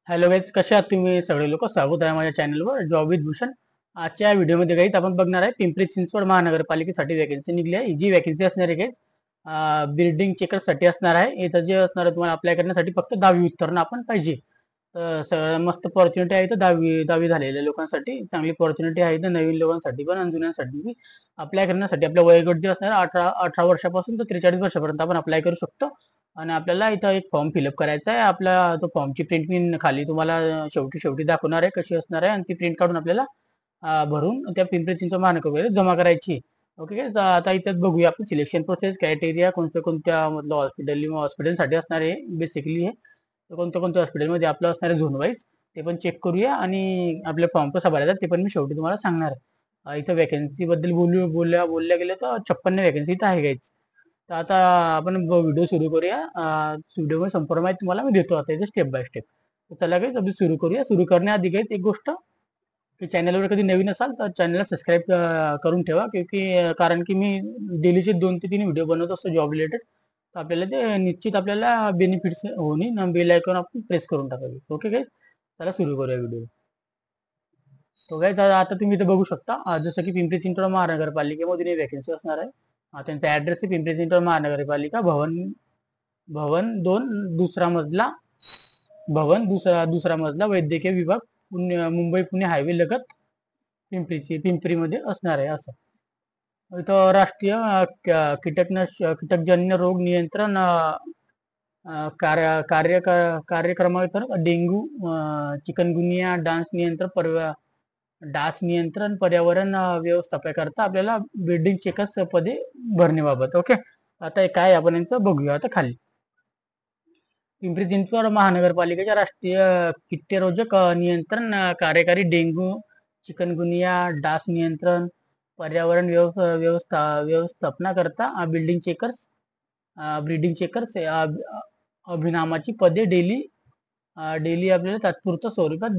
Hello guys, कसे आहात तुम्ही सगळे लोक? स्वागत आहे माझ्या चॅनलवर जॉब विथ भूषण. आजच्या व्हिडिओमध्ये गाईज आपण बघणार आहे पिंपरी चिंचवड महानगरपालिकेसाठी वॅकन्सी निघली आहे. ही जी वॅकन्सी असणार आहे गाईज बिल्डिंग चेकरसाठी असणार आहे. इथं जे असणार आहे तुम्हाला अप्लाय करण्यासाठी फक्त 10वी उत्तीर्ण आपण पाहिजे. तर सगळं मस्त ऑपॉर्च्युनिटी आहे. तर दहावी झालेल्या लोकांसाठी चांगली ऑपॉर्च्युनिटी आहे. तर नवीन लोकांसाठी पण आणि जुन्यांसाठी अप्लाय करण्यासाठी आपल्या वयोगट जे असणार 18 वर्षापासून तर 43 वर्षापर्यंत आपण अप्लाय करू शकतो. आणि आपल्याला इथं एक फॉर्म फिलअप करायचा आहे. आपला तो फॉर्मची प्रिंट मी खाली तुम्हाला शेवटी शेवटी दाखवणार आहे कशी असणार आहे, आणि ती प्रिंट काढून आपल्याला भरून त्या पिंपरी चिंचवड महानगरपालिकेत जमा करायची. ओके. तर आता इथं बघूया आपण सिलेक्शन प्रोसेस क्रायटेरिया कोणत्या कोणत्या मधलं हॉस्पिटलसाठी असणार आहे. बेसिकली हे कोणत्या कोणत्या हॉस्पिटलमध्ये आपलं असणार आहे झोन वाईज ते पण चेक करूया, आणि आपले फॉर्म कसा भरायचा ते पण मी शेवटी तुम्हाला सांगणार आहे. इथं वॅकन्सी बद्दल बोलल्या गेलं तर 56 वॅकन्सी इथं आहे गाईज. तर आता आपण व्हिडिओ सुरू करूया. व्हिडिओ संपूर्ण माहिती तुम्हाला मी देतो आता इथे स्टेप बाय स्टेप. तर चला काही अभि सुरू करूया. सुरू करण्याआधी काही एक गोष्ट की चॅनलवर कधी नवीन असाल तर चॅनलला सबस्क्राईब करून ठेवा, कारण की मी डेलीचे 2 ते 3 व्हिडिओ बनवत असतो जॉब रिलेटेड. तर आपल्याला ते निश्चित आपल्याला बेनिफिट्स होणे बेल आयकॉन आपण प्रेस करून टाकावी. ओके काय, चला सुरू करूया व्हिडिओ. तो काय, आता तुम्ही इथे बघू शकता जसं की पिंपरी चिंचवड महानगरपालिकेमध्ये वॅकन्सी असणार आहे. त्यांचा ऍड्रेस आहे पिंपरी चिंचवड महानगरपालिका भवन भवन 2 दुसरा मजला भवन दुसरा मजला वैद्यकीय विभाग मुंबई पुणे हायवे लगत पिंपरीमध्ये असणार आहे. असं इथं राष्ट्रीय कीटकजन्य रोग नियंत्रण कार्यक्रमात डेंग्यू, चिकनगुनिया, डास नियंत्रण, पर्यावरण व्यवस्थापनाकरता आपल्याला बिल्डिंग चेकर्स पदे भरण्याबाबत. ओके. आता काय आपण यांचं बघूया आता खाली. पिंपरी चिंचवड महानगरपालिकेच्या राष्ट्रीय किटरोजक नियंत्रण कार्यकारी डेंग्यू, चिकनगुनिया, डास नियंत्रण, पर्यावरण व्यवस्थापनाकरता ब्रीडिंग चेकर्स अभिनामाची पदे डेली आपल्याला तात्पुरत्या स्वरूपात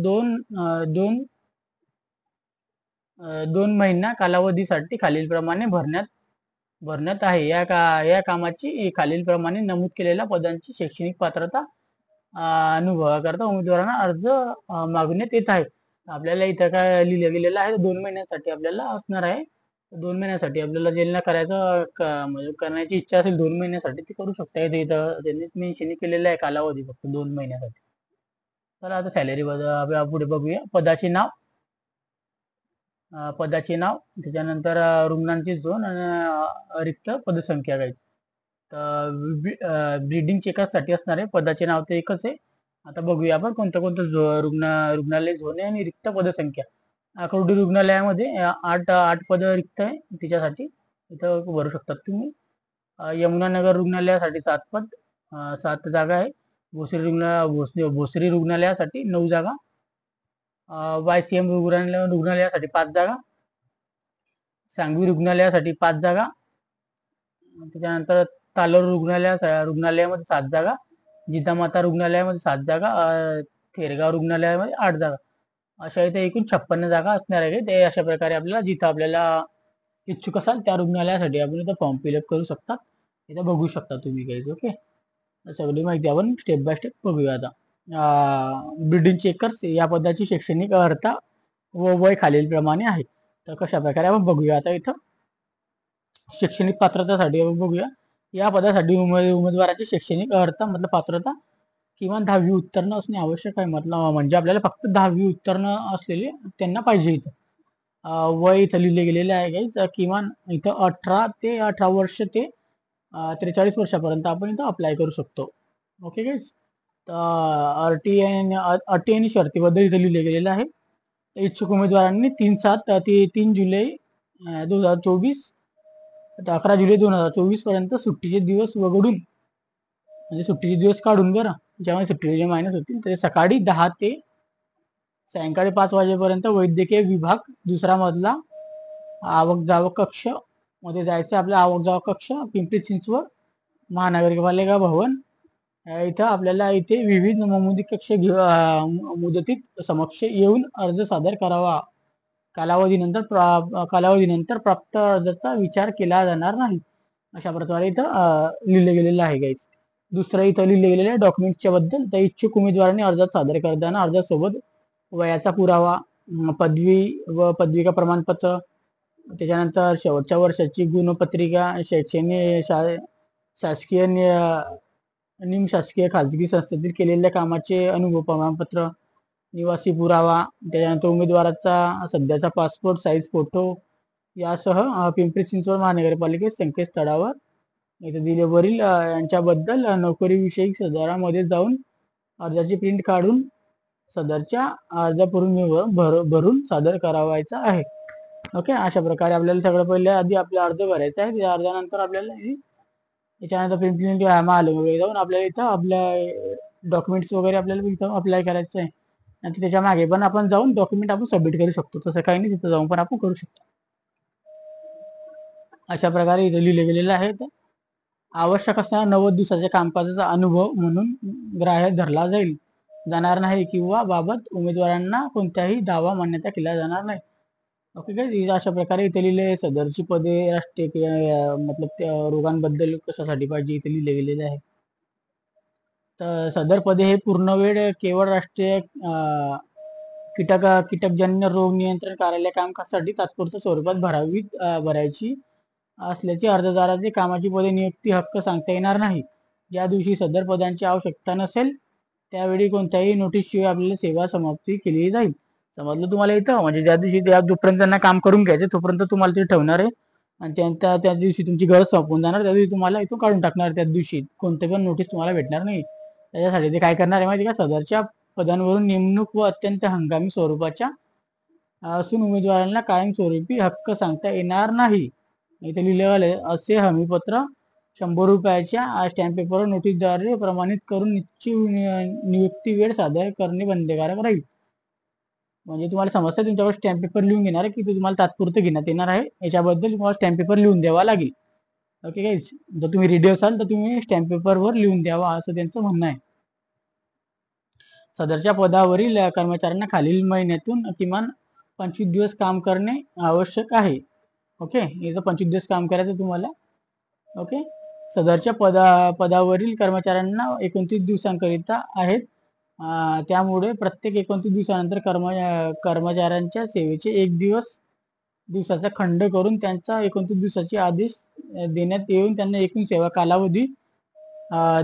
दोन महिना कालावधीसाठी खालीलप्रमाणे भरण्यात आहे. या कामाची खालीलप्रमाणे नमूद केलेल्या पदांची शैक्षणिक पात्रता अनुभवाकरता उमेदवारांना अर्ज मागण्यात येत आहे. आपल्याला इथं काय लिहिलं गेलेलं आहे, 2 महिन्यासाठी आपल्याला असणार आहे. 2 महिन्यासाठी आपल्याला ज्यांना करायचं म्हणजे करण्याची इच्छा असेल 2 महिन्यासाठी ते करू शकता. इथं त्यांनी मेन्शन केलेलं आहे कालावधी फक्त 2 महिन्यासाठी. चला आता सॅलरी पुढे बघूया. पदाचे नाव, त्याच्यानंतर रुग्णांची झोन आणि रिक्त पदसंख्या घ्यायची. तर ब्रीडिंग चेकअपसाठी असणारे पदाचे नाव तर एकच आहे. आता बघूया आपण कोणतं कोणतं रुग्णालय झोन आहे आणि रिक्त पदसंख्या. आकुर्डी रुग्णालयामध्ये 8 पद रिक्त आहे. तिच्यासाठी इथं भरू शकतात तुम्ही. यमुनानगर रुग्णालयासाठी 7 जागा आहे. भोसरी रुग्णालयासाठी 9 जागा. YCM रुग्णालयासाठी 5 जागा. सांगवी रुग्णालयासाठी 5 जागा. त्याच्यानंतर तालोर रुग्णालयामध्ये 7 जागा. जिजामाता रुग्णालयामध्ये 7 जागा. थेरगाव रुग्णालयामध्ये 8 जागा. अशा इथे एकूण 56 जागा असणार आहे. ते अशा प्रकारे आपल्याला जिथं आपल्याला इच्छुक असाल त्या रुग्णालयासाठी आपण इथं फॉर्म फिलअप करू शकता. इथं बघू शकता तुम्ही काही. ओके. सगळी माहिती आपण स्टेप बाय स्टेप बघूया आता. बिल्डिंग चेकर्स या पदाची शैक्षणिक अर्हता व वय खालीलप्रमाणे आहे. तर कशा प्रकारे आपण बघूया आता इथं शैक्षणिक पात्रतासाठी आपण बघूया. या पदासाठी उमेदवाराची शैक्षणिक अर्हता मतलब पात्रता किमान 10वी उत्तीर्ण असणे आवश्यक आहे. म्हणजे आपल्याला फक्त 10वी उत्तीर्ण असलेले त्यांना पाहिजे. इथं वय इथं लिहिले गेलेले आहे काही किमान इथं 18 वर्ष ते 43 वर्षापर्यंत आपण इथं अप्लाय करू शकतो. Okay guys. तर अटी आणि शर्तीबद्दल इथं लिहिले गेलेलं आहे. इच्छुक उमेदवारांनी 3 जुलै 2024 11 जुलै 2024 पर्यंत सुट्टीचे दिवस वगळून, म्हणजे सुट्टीचे दिवस काढून बरं, ज्यामुळे सुट्टीचे मायनस होतील, ते सकाळी 10 ते सायंकाळी 5 वाजेपर्यंत वैद्यकीय विभाग दुसरा मजला आवक जावक कक्ष मध्ये जायचं. आपल्या आवक जावक कक्ष पिंपरी चिंचवड महानगरपालिका भवन इथं आपल्याला इथे विविध नमुदी कक्ष मुदतीत समक्ष येऊन अर्ज सादर करावा. कालावधीनंतर प्राप्त अर्जाचा विचार केला जाणार नाही. अशा प्रकारे इथं लिहिलं गेलेलं आहे गाईज. दुसरं इथं लिहिलेल्या डॉक्युमेंट्सच्या बद्दल, तर इच्छुक उमेदवारांनी अर्जात सादर करताना अर्जासोबत वयाचा पुरावा, पदवी व पदविका प्रमाणपत्र, त्याच्यानंतर शेवटच्या वर्षाची गुणपत्रिका, शैक्षणिक शासकीय निमशासकीय खाजगी संस्थेतील केलेल्या कामाचे अनुभव प्रमाणपत्र, निवासी पुरावा, त्याच्यानंतर उमेदवाराचा सध्याचा पासपोर्ट साईज फोटो यासह पिंपरी चिंचवड महानगरपालिकेत संकेतस्थळावर इथे दिलेवरील यांच्याबद्दल नोकरीविषयी सदरामध्ये जाऊन अर्जाची प्रिंट काढून सदरच्या अर्जापूर्वी भरून सादर करावायचा आहे. ओके, अशा प्रकारे आपल्याला सगळं पहिले आधी आपला अर्ज भरायचा आहे. त्या अर्जानंतर आपल्याला त्याच्यानंतर प्रिंट आलं वगैरे जाऊन आपल्याला इथं आपल्या डॉक्युमेंट्स वगैरे आपल्याला इथं अप्लाय करायचं आहे. आणि त्याच्या मागे पण आपण जाऊन डॉक्युमेंट आपण सबमिट करू शकतो. तसं काही नाही, तिथं जाऊन पण आपण करू शकतो. अशा प्रकारे इथे लिहिले गेलेलं आहे. आवश्यक असणारा 90 दिवसाच्या कामकाजाचा अनुभव म्हणून ग्राह्य धरला जाणार नाही किंवा बाबत उमेदवारांना कोणत्याही दावा मान्यता केला जाणार नाही. ओके काय, अशा प्रकारे इथे लिहिले सदरची पदे राष्ट्रीय मतलब त्या रोगांबद्दल कशासाठी पाहिजे इथे लिहिले गेलेले आहे. तर सदर पदे हे पूर्ण वेळ केवळ राष्ट्रीय कीटकजन्य रोग नियंत्रण कार्यालय कामकाजासाठी तात्पुरत्या स्वरूपात भरायची असल्याची अर्जदाराचे कामाची पदे नियुक्ती हक्क सांगता येणार नाही. ज्या दिवशी सदर पदांची आवश्यकता नसेल त्यावेळी कोणत्याही नोटीस शिवाय आपल्याला सेवा समाप्ती केली जाईल. समजलं तुम्हाला इथं? म्हणजे ज्या दिवशी जोपर्यंत त्यांना काम करून घ्यायचं तोपर्यंत तुम्हाला ते ठेवणार आहे आणि त्या दिवशी तुमची गरज संपून जाणार, त्या दिवशी तुम्हाला इथून काढून टाकणार. त्या दिवशी कोणते पण नोटीस तुम्हाला भेटणार नाही. त्याच्यासाठी ते काय करणार आहे माहिती का, सदरच्या पदांवरून नेमणूक व अत्यंत हंगामी स्वरूपाच्या असून उमेदवारांना कायमस्वरूपी हक्क सांगता येणार नाही. इथे लिहिलेले असे हमीपत्र 100 रुपयाच्या स्टॅम्प पेपरवर नोटीसद्वारे प्रमाणित करून निश्चित नियुक्ती वेळ सादर करणे बंधनकारक राहील. म्हणजे तुम्हाला समजतं, तुमच्यावर स्टॅम्प पेपर लिहून घेणार आहे की ते तुम्हाला तात्पुरतं घेण्यात येणार आहे, याच्याबद्दल तुम्हाला स्टॅम्प पेपर लिहून द्यावा लागेल. ओके गाईज, जर तुम्ही रेडी असाल तर तुम्ही स्टॅम्प पेपरवर लिहून द्यावा असं त्यांचं म्हणणं आहे. सदरच्या पदावरील कर्मचाऱ्यांना खालील महिन्यातून किमान 25 दिवस काम करणे आवश्यक आहे. ओके, इथं 25 दिवस काम करायचं तुम्हाला. ओके, सदरच्या पदावरील कर्मचाऱ्यांना 29 दिवसांकरिता आहेत. त्यामुळे प्रत्येक 29 दिवसानंतर कर्मचाऱ्यांच्या सेवेचे 1 दिवसाचा खंड करून त्यांचा 29 दिवसाचे आदेश देण्यात येऊन त्यांना एकूण सेवा कालावधी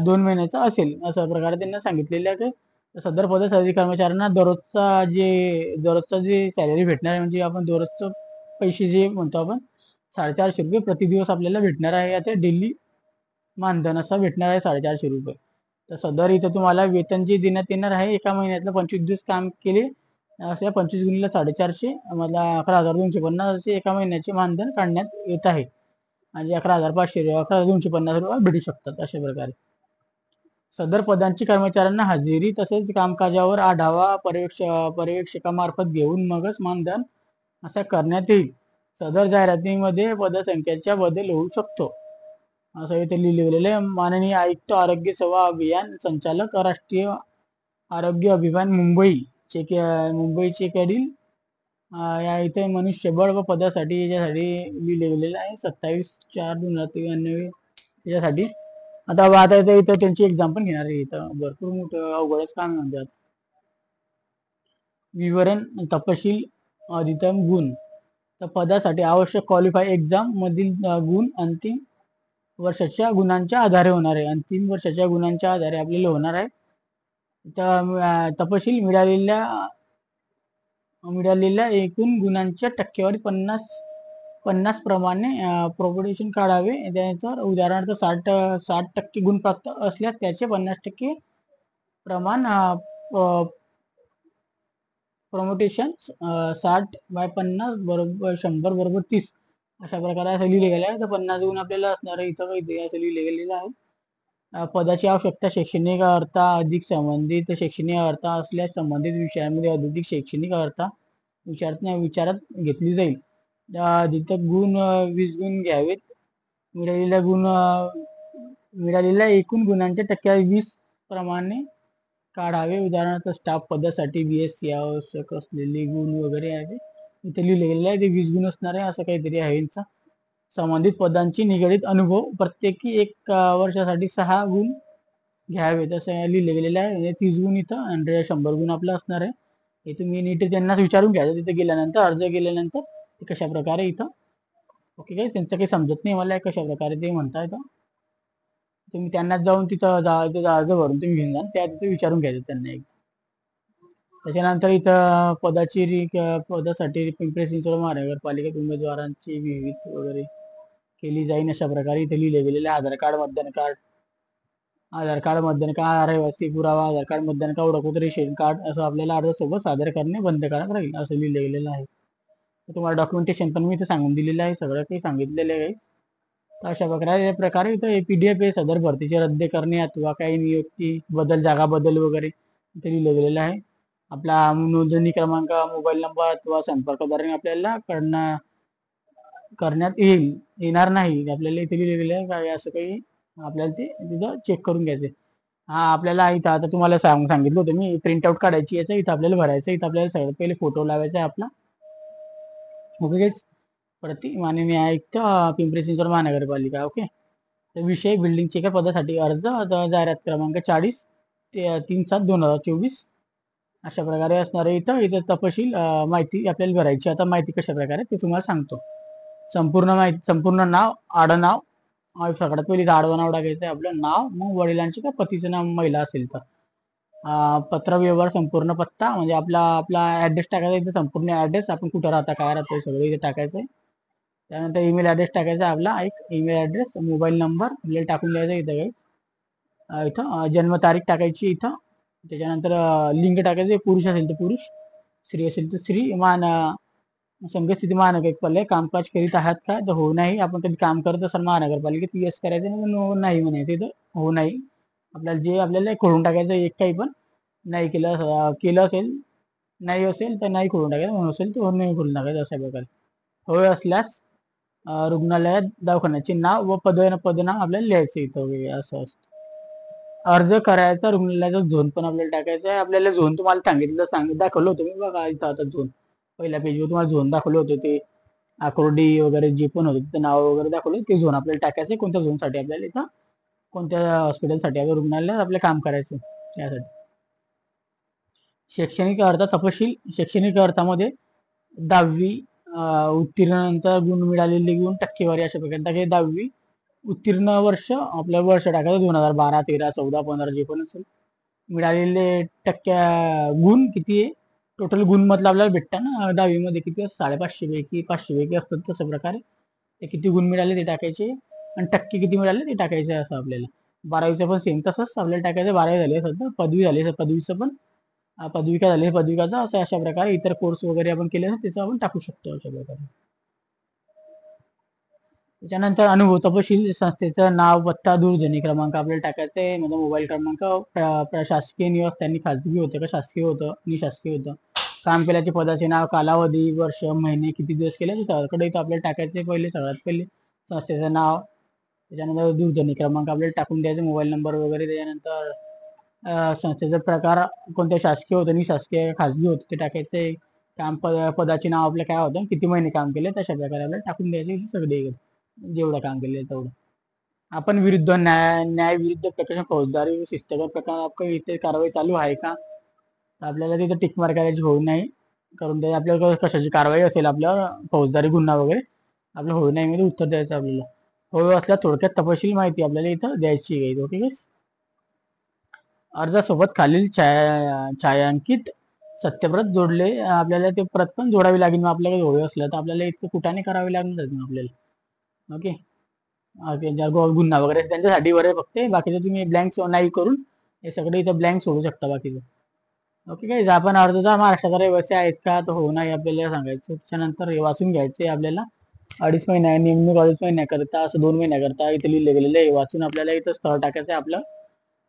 2 महिन्याचा असेल, अशा प्रकारे त्यांना सांगितलेले आहे. सदर पदासाठी कर्मचाऱ्यांना दररोजचा जे सॅलरी भेटणार आहे, म्हणजे आपण दररोजचं पैसे जे म्हणतो आपण 450 रुपये प्रतिदिवस आपल्याला भेटणार आहे. आता डेली मानधन असा भेटणार आहे 450 रुपये. तर सदर इथं तुम्हाला वेतन जे देण्यात येणार आहे, एका महिन्यातलं 25 दिवस काम केले अशा 25 गुणिले 450 मला 11,250 एका महिन्याचे मानधन काढण्यात येत आहे. म्हणजे 11,500 11,250 रुपये भेटू शकतात. अशा प्रकारे सदर पदांची कर्मचाऱ्यांना हजेरी तसेच कामकाजावर आढावा पर्यवेक्षकामार्फत घेऊन मगच मानधन असा करण्यात येईल. सदर जाहिरातीमध्ये पदसंख्येचा बदल होऊ शकतो असं इथे लिहिलेले. माननीय आयुक्त आरोग्य सेवा अभियान संचालक राष्ट्रीय आरोग्य अभियान मुंबईचे कडील या इथे मनुष्यबळ व पदासाठी याच्यासाठी लिहिले गेलेलं आहे 27/4/2093 त्याच्यासाठी. आता इथं त्यांची एक्झाम पण घेणार आहे. इथं भरपूर मोठं अवघडच काम म्हणतात. विवरण तपशील अधितम गुण. तर पदासाठी आवश्यक क्वालिफाय एक्झाम मधील गुण अंतिम वर्षाच्या गुणांच्या आधारे होणार आहे. अंतिम वर्षाच्या गुणांच्या आधारे आपल्याला होणार आहे. तर तपशील मिळालेल्या एकूण गुणांच्या टक्केवारी 50 प्रमाणे प्रोपोर्शन काढावे. त्यानंतर उदाहरणार्थ 60% गुण प्राप्त असल्यास त्याचे 50% प्रमाण प्रमोटेशन 60/50 बरोबर 100 बरोबर 30 अशा प्रकारे असं लिहिले गेलं आहे. तर 50 गुण आपल्याला असणार आहे इथं काही असं लिहिले गेलेलं आहे. पदाची आवश्यकता शैक्षणिक अर्हता अधिक संबंधित शैक्षणिक अर्हता असल्यास संबंधित विषयांमध्ये अधिक शैक्षणिक अर्हता विचारात घेतली जाईल. अधिक गुण 20 गुण घ्यावेत. मिळालेल्या एकूण गुणांच्या टक्क्यावर 20 प्रमाणे काढावे. उदाहरणार्थ स्टाफ पदासाठी BSc आवश्यक असलेले गुण वगैरे आहे इथे लिहिले गेलेले आहे. ते 20 गुण असणार आहे असं काहीतरी आहे यांचा. संबंधित पदांची निगडीत अनुभव प्रत्येकी 1 वर्षासाठी 6 गुण घ्यावेत असं लिहिलं गेलेलं आहे. म्हणजे 30 गुण इथं आणि 100 गुण आपलं असणार आहे. हे तुम्ही नीट त्यांनाच विचारून घ्यायचं तिथे गेल्यानंतर, अर्ज केल्यानंतर ते कशा प्रकारे इथं. ओके काय, त्यांचं काही समजत नाही मला कशा प्रकारे ते म्हणता येतं. तुम्ही त्यांनाच जाऊन तिथं अर्ज भरून तुम्ही घेऊन जा, त्या तिथे विचारून घ्यायचं त्यांना एक. त्याच्यानंतर इथं पदासाठी पिंपरी चिंचवड महानगरपालिकेत उमेदवारांची विहित वगैरे केली जाईल अशा प्रकारे इथे लिहिले गेलेले. आधार कार्ड, मतदान कार्ड, रहिवासी पुरावा, आधार कार्ड, मतदान कार्ड, ओळखपत्र, रेशन कार्ड असं आपल्याला अर्ज सोबत सादर करणे बंधनकारक राहील असं लिहिलं गेलेलं आहे. तुम्हाला डॉक्युमेंटेशन पण मी इथे सांगून दिलेलं आहे, सगळं काही सांगितलेलं आहे. तर अशा प्रकारे इथं PDF आहे सदर भरतीचे रद्द करणे अथवा काही नियुक्ती बदल, जागा बदल वगैरे इथे लिहिलं गेलेलं आहे. आपला नोंदणी क्रमांक, मोबाईल नंबर अथवा संपर्कद्वारे आपल्याला करण्यात येणार नाही आपल्याला इथे लिहिलेलं आहे. काय असं काही आपल्याला ते तिथं चेक करून घ्यायचं. हा आपल्याला इथं आता तुम्हाला सांगितलं होतं मी, प्रिंट आउट काढायची याचं, इथं आपल्याला भरायचं. इथं आपल्याला सगळ्यात पहिले फोटो लावायचा आहे आपला. ओके, प्रति माननीय आयुक्त पिंपरी चिंचवड महानगरपालिका. ओके, तर विषय बिल्डिंग चेकर पदासाठी अर्ज, जाहिरात क्रमांक 40/3/7/2024 अशा प्रकारे असणार आहे. इथं तपशील माहिती आपल्याला भरायची. आता माहिती कशा प्रकारे ते तुम्हाला सांगतो. संपूर्ण माहिती, संपूर्ण नाव, आडनाव, सगळ्यात पहिली आडवं नाव टाकायचं आहे आपलं नाव, मग वडिलांचे का पतीचं नाव महिला असेल तर पत्र व्यवहार, संपूर्ण पत्ता म्हणजे आपला आपला ऍड्रेस टाकायचा इथे, संपूर्ण ऍड्रेस, आपण कुठं राहता काय राहतोय सगळं इथे टाकायचंय. त्यानंतर ईमेल ऍड्रेस टाकायचा आपला, एक ईमेल ऍड्रेस, मोबाईल नंबर आपल्याला टाकून द्यायचा इथं. इथं जन्मतारीख टाकायची इथं. त्याच्यानंतर लिंग टाकायचं, पुरुष असेल तर पुरुष, स्त्री असेल तर स्त्री. संघस्थिती महानगरपालिका कामकाज करीत आहात का, तर हो नाही. आपण कधी काम करत असाल महानगरपालिकेत यस करायचं, नाही म्हणायचं इथं, हो नाही. आपल्याला जे आपल्याला खोडून टाकायचं एक काही पण. नाही केलं असेल, नाही असेल तर नाही खोडून टाकायचं, हो असेल तर हो नाही खोडून टाकायचं अशा प्रकारे. होय असल्यास रुग्णालयात दवाखान्याचे नाव व पदनाव आपल्याला लिहायचं इथं वगैरे असं असतं. अर्ज करायचा रुग्णालयाचा झोन पण आपल्याला टाकायचा आहे. आपल्याला झोन तुम्हाला दाखवलं होतं मी बघा इथं. आता झोन पहिल्या पेजवर तुम्हाला झोन दाखवलं होतं, ते आकुर्डी वगैरे जे पण होतं तिथं नाव वगैरे दाखवलं, ते झोन आपल्याला टाकायचं. कोणत्या झोनसाठी आपल्याला इथं, कोणत्या हॉस्पिटलसाठी आपल्या रुग्णालयात आपलं काम करायचं त्यासाठी. शैक्षणिक अर्थ तपशील, शैक्षणिक अर्थामध्ये 10वी उत्तीर्णानंतर गुण मिळालेले गुण, टक्केवारी अशा प्रकारे 10वी उत्तीर्ण वर्ष आपलं वर्ष टाकायचं, 2012, 13, 14, 15 जे पण असेल. मिळालेले गुण किती आहे, टोटल गुण मधलं आपल्याला भेटतं ना 10वी मध्ये किती असतं, 550 पैकी 500 पैकी असतात. तशा प्रकारे ते किती गुण मिळाले ते टाकायचे आणि टक्के किती मिळाले ते टाकायचे. असं आपल्याला 12वीचं पण सेम तसंच आपल्याला टाकायचं. 12वी झाली सध्या, पदवी झाली पदवीचं पण, पदविका झाली पदविकाचा, असं अशा प्रकारे इतर कोर्स वगैरे आपण केले ना त्याचं आपण टाकू शकतो अशा प्रकारे. त्याच्यानंतर अनुभव तपशील, संस्थेचं नाव, पत्ता, दूरध्वनी क्रमांक आपल्याला टाकायचं आहे. म्हणजे मोबाईल क्रमांक, प्रशासकीय निवास त्यांनी खाजगी होतं का शासकीय होतं, निशासकीय होतं, काम केल्याचे पदाचे नाव, कालावधी, वर्ष, महिने, किती दिवस केले ते सगळं इथं आपल्याला टाकायचे. सगळ्यात पहिले संस्थेचं नाव, त्याच्यानंतर दूरध्वनी क्रमांक आपल्याला टाकून द्यायचे, मोबाईल नंबर वगैरे. त्याच्यानंतर संस्थेचा प्रकार कोणत्या शासकीय होतं, निशासकीय, खाजगी होतं ते टाकायचे. पदाचे नाव आपलं काय होतं, किती महिने काम केले, तशा प्रकारे आपल्याला टाकून द्यायचे सगळे, जेवढं काम केलं तेवढं. आपण विरुद्ध न्याय विरुद्ध प्रकरण, फौजदारी शिस्तगत प्रकरण आपल्या इथे कारवाई चालू आहे का, आपल्याला तिथं टिक मार्क करायची, होऊ नाही करून द्यायची. आपल्याला कशाची कारवाई असेल आपल्यावर, फौजदारी गुन्हा वगैरे, आपलं होऊ नाही मध्ये उत्तर द्यायचं आपल्याला. हो असल्या थोडक्यात तपशील माहिती आपल्याला इथं द्यायची आहे. ओके, अर्जासोबत खालील छायांकित सत्यप्रत जोडले, आपल्याला ते प्रत पण जोडावी लागेल. मग आपल्याला हवे असलं तर आपल्याला इतकं कुठाने करावे लागणार आपल्याला. ओके, त्यांच्या गुन्हा वगैरे त्यांच्यासाठी बरे फक्त, बाकीचं तुम्ही ब्लँक नाही करून हे सगळे इथं ब्लँक सोडू शकता बाकीचं. ओके, काय आपण अर्जदार महाराष्ट्राचा रहिवासी आहेत का, तर हो नाही आपल्याला सांगायचं. त्याच्यानंतर हे वाचून घ्यायचे आपल्याला. 2.5 महिन्या नेमणूक, 2.5 महिन्याकरता, असं 2 महिन्याकरता इथे लिहिलं गेलेलं आहे. वाचून आपल्याला इथं स्थळ टाकायचं आहे, आपलं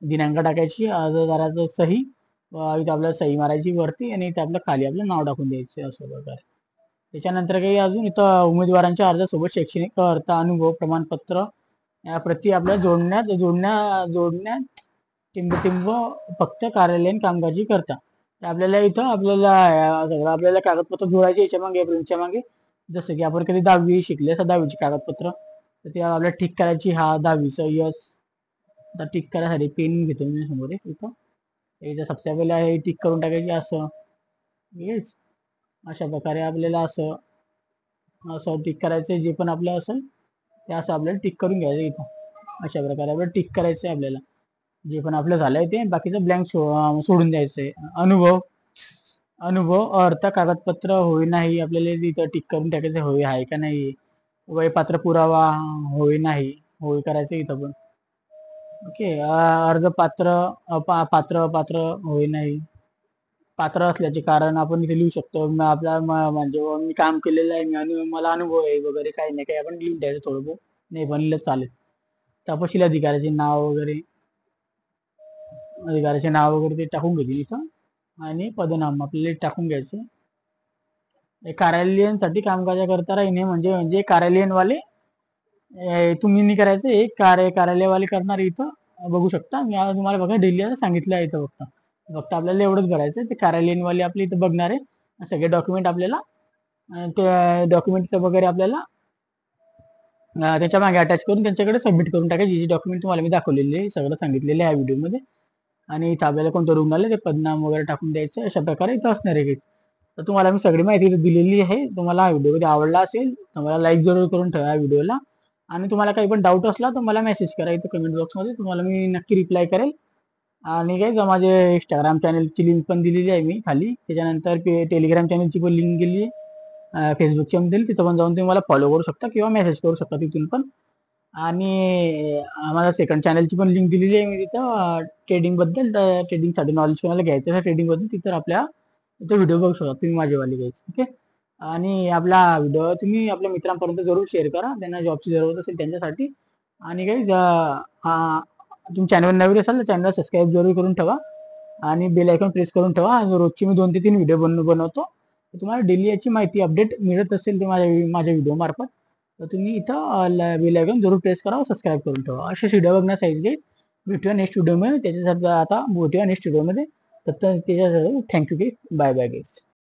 दिनांक टाकायची, अर्जदाराचं सही, इथं आपल्याला सही मारायची वरती आणि इथं आपलं खाली आपलं नाव टाकून द्यायचं असं प्रकारे. त्याच्यानंतर काही अजून इथं उमेदवारांच्या अर्जासोबत शैक्षणिक अर्थ, अनुभव प्रमाणपत्र या प्रति आपल्याला जोडण्यात टिंब फक्त कार्यालयीन कामकाजी करता. आपल्याला इथं सगळं आपल्याला कागदपत्र जोडायचे याच्या मागे. जसं की आपण कधी 10वी शिकले असं 10वीची कागदपत्र, तर ते आपल्याला ठीक करायची. हा 10वीचं यस, आता टिक करायसाठी पेन घेतो मी समोर इथं. इथं सबसे पहिले आहे टिक करून टाकायची असं. येस, अशा प्रकारे आपल्याला असं असं टिक करायचं. जे पण आपलं असेल ते असं आपल्याला टिक करून घ्यायचं इथं. अशा प्रकारे आपल्याला टिक करायचं आहे. आपल्याला जे पण आपलं झालंय ते बाकीचं ब्लँक सोडून द्यायचंय. अनुभव अनुभव अर्थ कागदपत्र होय नाही आपल्याला इथं टिक करून टाकायचं. होय आहे का नाही. वयपात्र पुरावा होय नाही, होय करायचं इथं पण. ओके. अर्ज पात्र पात्र पात्र होय नाही. पात्र असल्याचे कारण आपण इथे लिहू शकतो. आपला म्हणजे मी काम केलेलं आहे आणि मला अनुभव आहे वगैरे काही नाही काही आपण लिहून द्यायचं थोडं बहुत. नाही बनलं चालेल. तपशील अधिकाऱ्याचे नाव वगैरे, अधिकाऱ्याचे नाव वगैरे ते टाकून घ्यायचे इथं. आणि पदनाम आपल्याला टाकून घ्यायचे. कार्यालयीनसाठी कामकाजाकरता राहीने म्हणजे म्हणजे कार्यालयीनवाले तुम्ही नाही करायचं. एक कार्यालयवाले करणार इथं बघू शकता. मी तुम्हाला बघा डेली सांगितलं आहे इथं. फक्त आपल्याला एवढंच करायचं. ते कार्यालयीनवाले आपले इथं बघणार आहे. सगळे डॉक्युमेंट आपल्याला त्या डॉक्युमेंटचं वगैरे आपल्याला त्याच्या मागे अटॅच करून त्यांच्याकडे सबमिट करून टाकायचे. जे डॉक्युमेंट तुम्हाला मी दाखवलेले सगळं सांगितलेलं आहे या व्हिडिओमध्ये. आणि इथं आपल्याला कोणतं रूम आलं ते पदनाम वगैरे टाकून द्यायचं. अशा प्रकारे इथं असणार आहे. तर तुम्हाला मी सगळी माहिती दिलेली आहे. तुम्हाला हा व्हिडिओ आवडला असेल तर मला लाईक जरूर करून ठेवा या व्हिडिओला. आणि तुम्हाला काही पण डाऊट असला तर मला मेसेज करा इथं कमेंट बॉक्समध्ये. तुम्हाला मी नक्की रिप्लाय करेल. आणि काय माझे इंस्टाग्राम चॅनलची लिंक पण दिलेली आहे मी खाली. त्याच्यानंतर टेलिग्राम चॅनलची पण लिंक दिली आहे. फेसबुकची पण दिली. तिथं पण जाऊन तुम्ही मला फॉलो करू शकता किंवा मेसेज करू शकता तिथून पण. आणि माझ्या सेकंड चॅनलची पण लिंक दिलेली आहे मी तिथं ट्रेडिंग बद्दल. ट्रेडिंगसाठी नॉलेज कोणाला घ्यायचं आहे ट्रेडिंग बद्दल तिथं आपल्या इथं व्हिडिओ बघू शकता तुम्ही माझेवाली घ्यायची. ओके. आणि आपला व्हिडिओ तुम्ही आपल्या मित्रांपर्यंत जरूर शेअर करा त्यांना जॉबची जरूरत असेल त्यांच्यासाठी. आणि काही तुम्ही चॅनल नवीन असाल तर चॅनल सबस्क्राईब जरूर करून ठेवा. आणि बेल आयकॉन प्रेस करून ठेवा. आणि रोजची मी 2 ते 3 व्हिडिओ बनवतो. तर तुम्हाला डेली याची माहिती अपडेट मिळत असेल ते माझ्या व्हिडिओ मार्फत. तर तुम्ही इथं बेल आयकॉन जरूर प्रेस करा, सबस्क्राईब करून ठेवा. असे व्हिडिओ बघण्यासाठी भेटूया नेक्स्ट व्हिडिओमध्ये. त्याच्यासाठी आता भेटूया नेक्स्ट व्हिडिओमध्ये. तर त्याच्यासाठी थँक्यू की बाय बाय गाईज.